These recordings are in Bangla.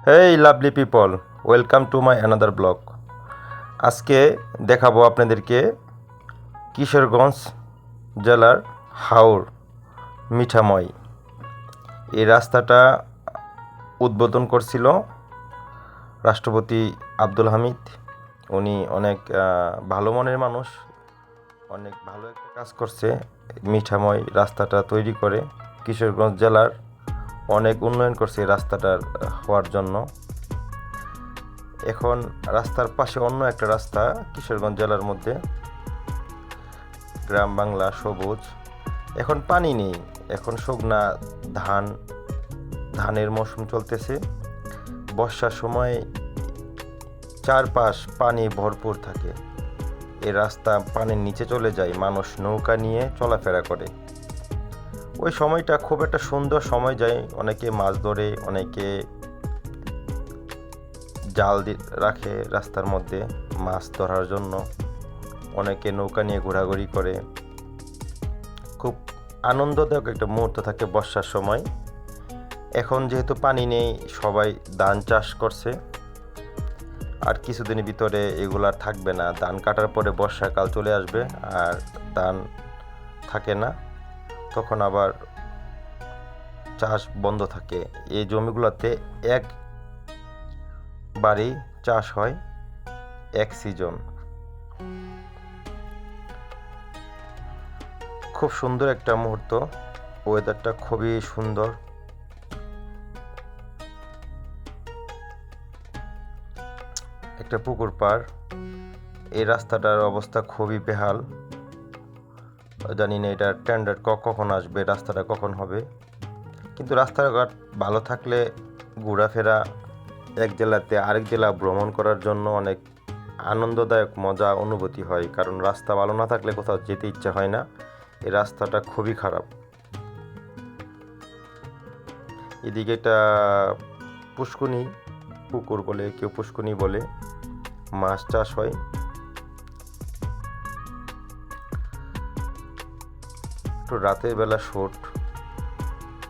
Hey lovely people, welcome to my another blog. আজকে দেখাবো আপনাদেরকে কিশোরগঞ্জ জেলার হাওর মিঠাময়। এই রাস্তাটা উদ্বোধন করছিল রাষ্ট্রপতি আব্দুল হামিদ। উনি অনেক ভালো মনের মানুষ, অনেক ভালো একটা কাজ করছে। মিঠাময় রাস্তাটা তৈরি করে কিশোরগঞ্জ জেলার অনেক উন্নয়ন করছে এই রাস্তাটার হওয়ার জন্য। এখন রাস্তার পাশে অন্য একটা রাস্তা কিশোরগঞ্জ জেলার মধ্যে, গ্রাম বাংলা সবুজ। এখন পানি নেই, এখন শুকনা ধানের মৌসুম চলতেছে। বর্ষার সময় চারপাশ পানি ভরপুর থাকে। এই রাস্তা পানির নিচে চলে যায়, মানুষ নৌকা নিয়ে চলাফেরা করে। ওই সময়টা খুব একটা সুন্দর সময় যায়। অনেকে মাছ ধরে, অনেকে জাল রাখে রাস্তার মধ্যে মাছ ধরার জন্য, অনেকে নৌকা নিয়ে ঘোরাঘুরি করে। খুব আনন্দদায়ক একটা মুহূর্ত থাকে বর্ষার সময়। এখন যেহেতু পানি নেই, সবাই ধান চাষ করছে। আর কিছুদিনের ভিতরে এগুলো আর থাকবে না। ধান কাটার পরে বর্ষাকাল চলে আসবে আর ধান থাকে না, তখন আবার চাষ বন্ধ থাকে। এই জমিগুলোতে একবারই চাষ হয়, এক সিজন। খুব সুন্দর একটা মুহূর্ত, ওয়েদারটা খুবই সুন্দর। একটা পুকুর পাড়। এই রাস্তাটার অবস্থা খুবই বেহাল। জানি না এটা টেন্ডার কখন আসবে, রাস্তাটা কখন হবে। কিন্তু রাস্তাঘাট ভালো থাকলে ঘোরাফেরা, এক জেলাতে আরেক জেলা ভ্রমণ করার জন্য অনেক আনন্দদায়ক মজা অনুভূতি হয়। কারণ রাস্তা ভালো না থাকলে কোথাও যেতে ইচ্ছা হয় না। এই রাস্তাটা খুবই খারাপ। এদিকে একটা পুষ্কুনি, পুকুর বলে, কেউ পুষ্কুনি বলে, মাছ চাষ হয়। একটু রাতের বেলা শুট,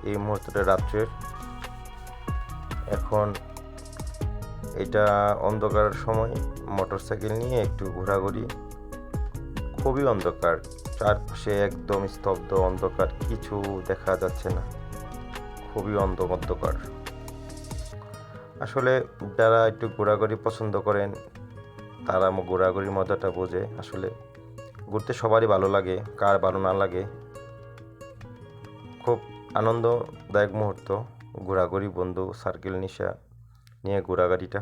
এই মুহূর্তটা রাত্রের। এখন এটা অন্ধকার সময়, মোটরসাইকেল নিয়ে একটু ঘোরাঘুরি। খুবই অন্ধকার, চারপাশে একদম স্তব্ধ অন্ধকার, কিছু দেখা যাচ্ছে না, খুবই অন্ধকার। আসলে যারা একটু ঘোরাঘুরি পছন্দ করেন তারা ঘোরাঘুরির মজাটা বোঝে। আসলে ঘুরতে সবারই ভালো লাগে, কার ভালো না লাগে। খুব আনন্দদায়ক মুহূর্ত ঘোরাঘুরি, বন্ধু সার্কেল নিয়ে ঘোরাঘুরিটা।